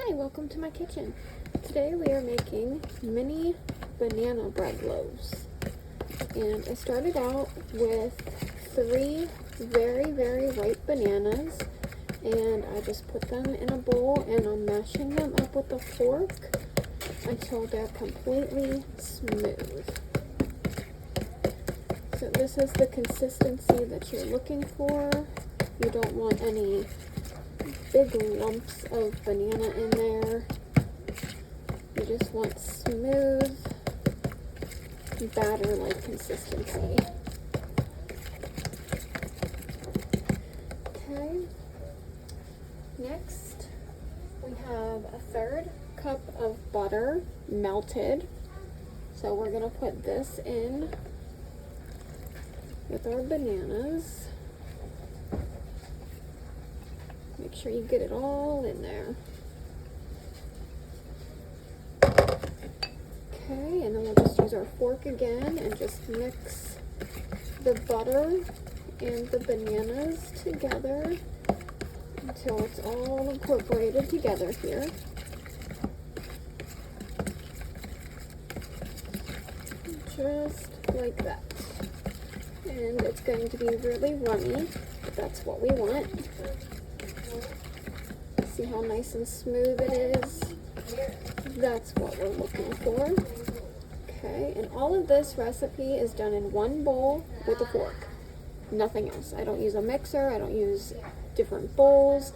Hi, welcome to my kitchen. Today we are making mini banana bread loaves. And I started out with 3 very ripe bananas, and I just put them in a bowl and I'm mashing them up with a fork until they're completely smooth. So this is the consistency that you're looking for. You don't want any big lumps of banana in there. You just want smooth, batter-like consistency. Okay. Next, we have a 1/3 cup of butter melted. So we're gonna put this in with our bananas. Make sure you get it all in there. Okay, and then we'll just use our fork again and just mix the butter and the bananas together until it's all incorporated together here. Just like that. And it's going to be really runny, but that's what we want. See how nice and smooth it is? That's what we're looking for. Okay, and all of this recipe is done in one bowl with a fork. Nothing else. I don't use a mixer. I don't use different bowls.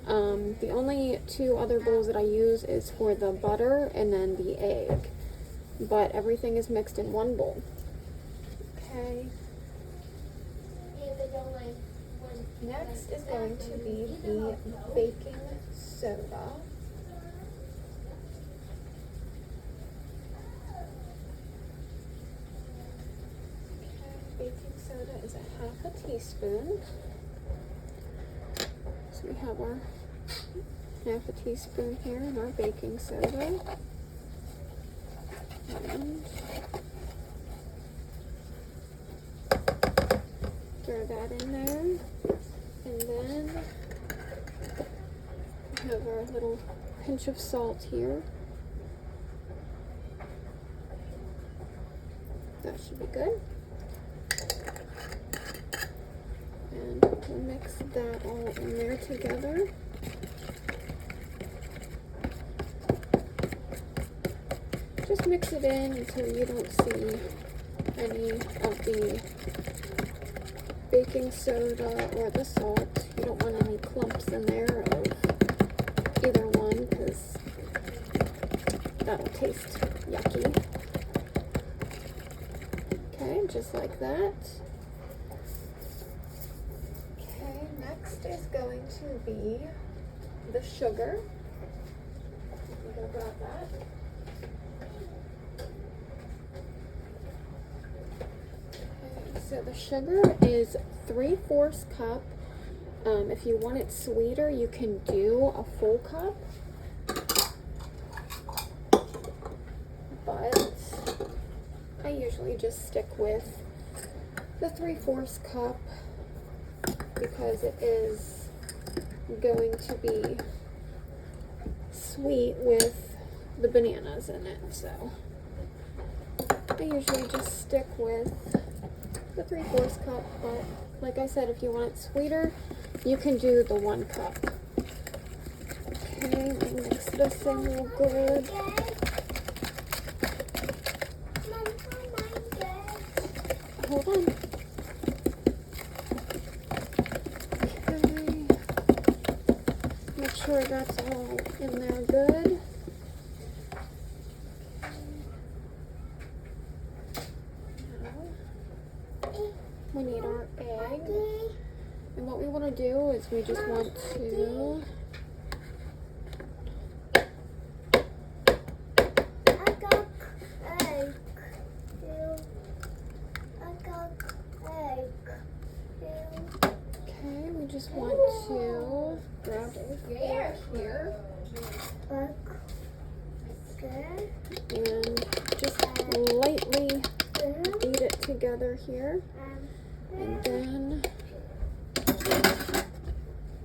The only 2 other bowls that I use is for the butter and then the egg. But everything is mixed in one bowl. Okay. Next is going to be the baking soda. Baking soda is a 1/2 teaspoon. So we have our 1/2 teaspoon here in our baking soda. And throw that in there. And then we have our little pinch of salt here. That should be good. And we'll mix that all in there together. Just mix it in until you don't see any of the baking soda or the salt. You don't want any clumps in there of either one because that'll taste yucky. Okay, just like that. Okay, next is going to be the sugar. I'm gonna grab that. So the sugar is 3/4 cup. If you want it sweeter, you can do a full cup. But I usually just stick with the 3/4 cup because it is going to be sweet with the bananas in it. So I usually just stick with the 3/4 cup, but like I said, if you want it sweeter, you can do the 1 cup. Okay, mix this in real good. Hold on. Okay, make sure that's all in there good. We need our egg, and what we want to do is we just want to grab a fork here and just lightly beat it together here, and then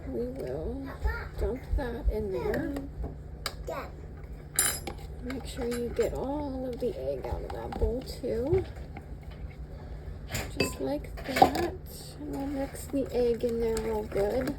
we will dump that in there. Make sure you get all of the egg out of that bowl too. Just like that. And we'll mix the egg in there real good.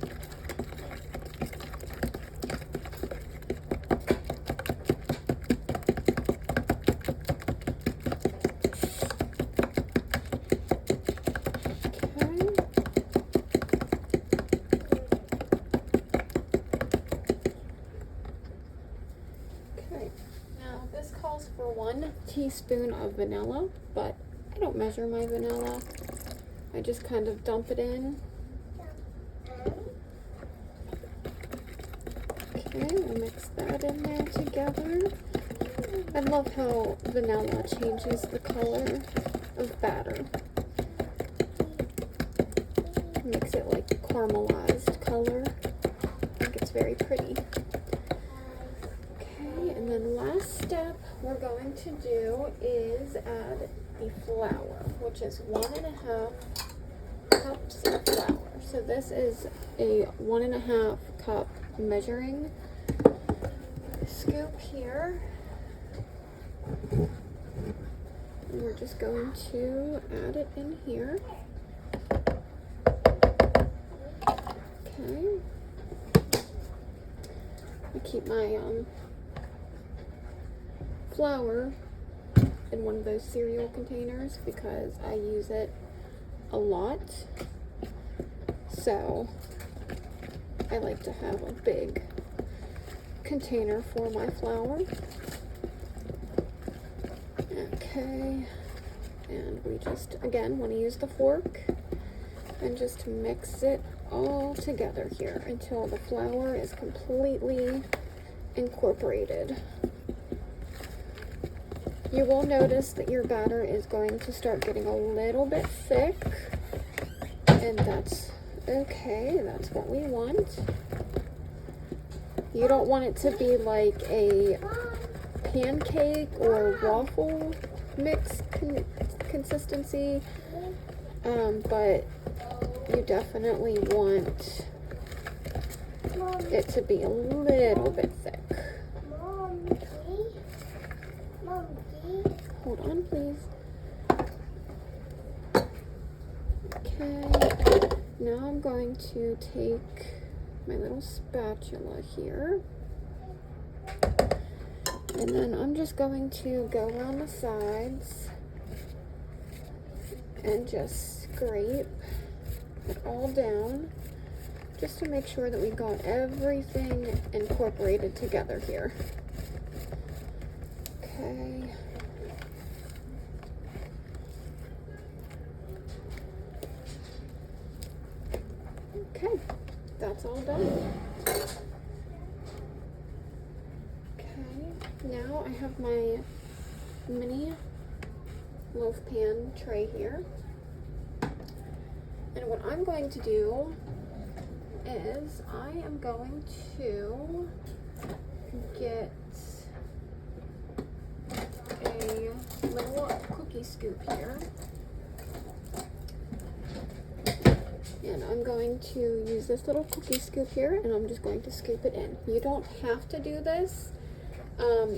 For 1 teaspoon of vanilla, but I don't measure my vanilla. I just kind of dump it in. Okay, we'll mix that in there together. I love how vanilla changes the color of batter. Makes it like caramelized color. I think it's very pretty. And then last step we're going to do is add the flour, which is 1.5 cups of flour. So this is a 1.5 cup measuring scoop here. And we're just going to add it in here. Okay. I keep my flour in one of those cereal containers because I use it a lot, so I like to have a big container for my flour. Okay, and we just again want to use the fork and just mix it all together here until the flour is completely incorporated. You will notice that your batter is going to start getting a little bit thick, and that's okay. That's what we want. You don't want it to be like a pancake or waffle mix consistency, but you definitely want it to be a little bit thick. Hold on, please. Okay, now I'm going to take my little spatula here, and then I'm just going to go around the sides and just scrape it all down, just to make sure that we got everything incorporated together here. Okay. Okay, that's all done. Okay, now I have my mini loaf pan tray here. And what I'm going to do is I am going to get a little cookie scoop here. And I'm going to use this little cookie scoop here, and I'm just going to scoop it in. You don't have to do this.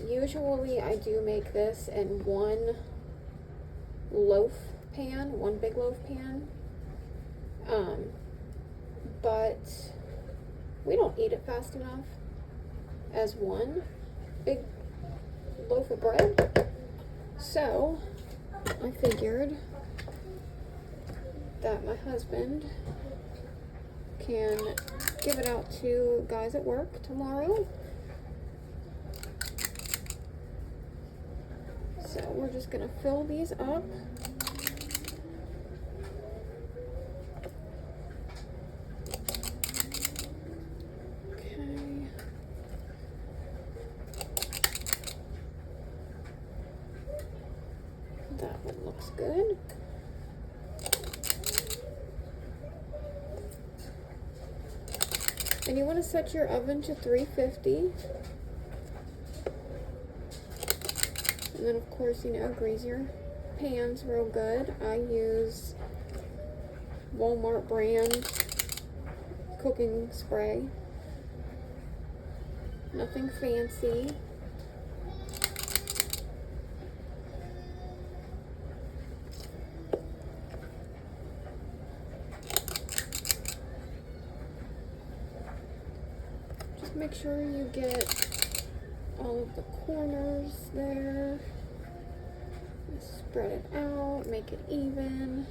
Usually I do make this in one loaf pan, one big loaf pan. But we don't eat it fast enough as one big loaf of bread. So I figured that my husband can give it out to guys at work tomorrow. So we're just gonna fill these up. Okay. That one looks good. And you want to set your oven to 350. And then of course, you know, grease your pans real good. I use Walmart brand cooking spray. Nothing fancy. make sure you get all of the corners there. Spread it out, make it even.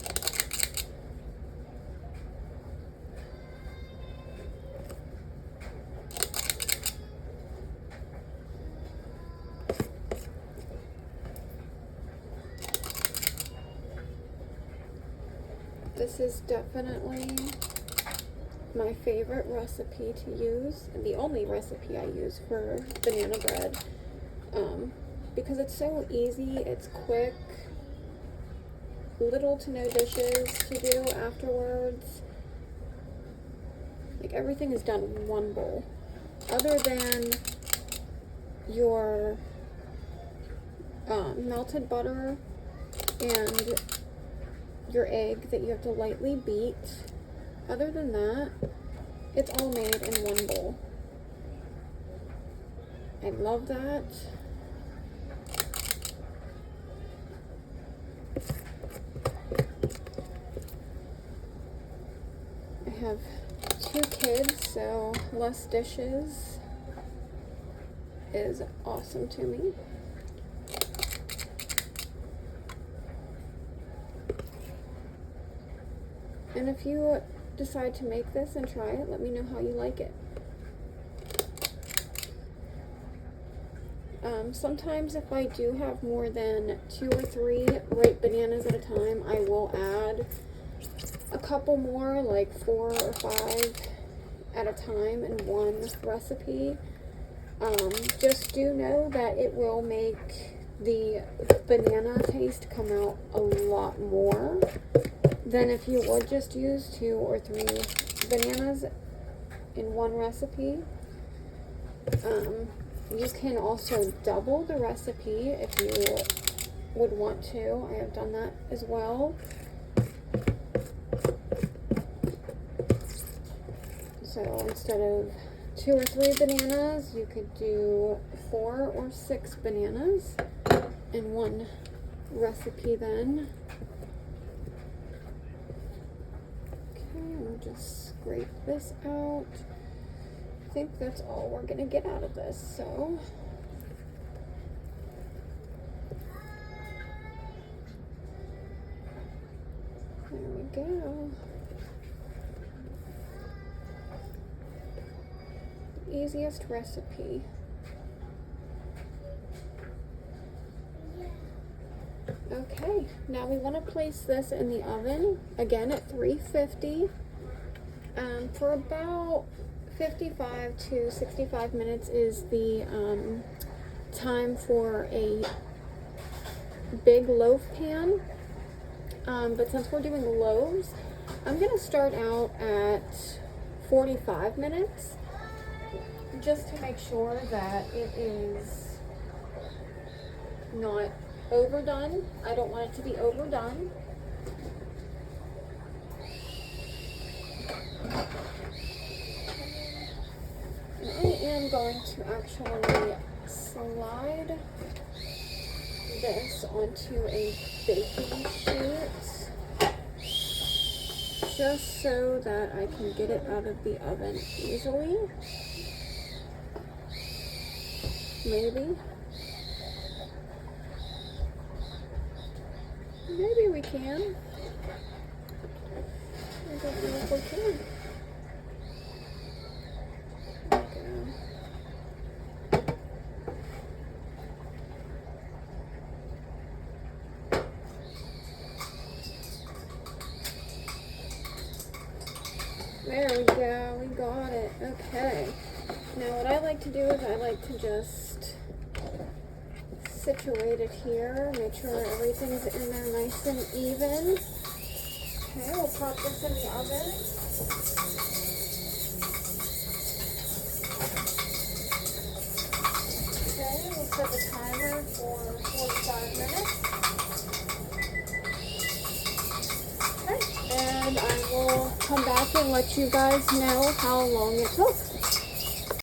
This is definitely my favorite recipe to use, and the only recipe I use for banana bread, because it's so easy, it's quick, little to no dishes to do afterwards. Like, everything is done in one bowl, other than your melted butter and your egg that you have to lightly beat. Other than that, it's all made in one bowl. I love that. I have 2 kids, so less dishes is awesome to me. And if you decide to make this and try it, let me know how you like it. Sometimes if I do have more than 2 or 3 ripe bananas at a time, I will add a couple more, like 4 or 5 at a time in one recipe. Just do know that it will make the banana taste come out a lot more than if you would just use 2 or 3 bananas in one recipe. You can also double the recipe if you would want to. I have done that as well. So instead of 2 or 3 bananas, you could do 4 or 6 bananas in one recipe then. Okay, I'll just scrape this out. I think that's all we're gonna get out of this, so. There we go. Easiest recipe. Okay, now we want to place this in the oven, again at 350, for about 55 to 65 minutes is the time for a big loaf pan. But since we're doing loaves, I'm going to start out at 45 minutes just to make sure that it is not overdone. I don't want it to be overdone. I am going to actually slide this onto a baking sheet just so that I can get it out of the oven easily. Maybe we can. I don't know if we can. There we go, we got it. Okay. Now what I like to do is I like to just situate it here, make sure everything's in there nice and even. Okay, we'll pop this in the oven. Okay, we'll set the timer for 45 minutes. Okay, and I will come back and let you guys know how long it took.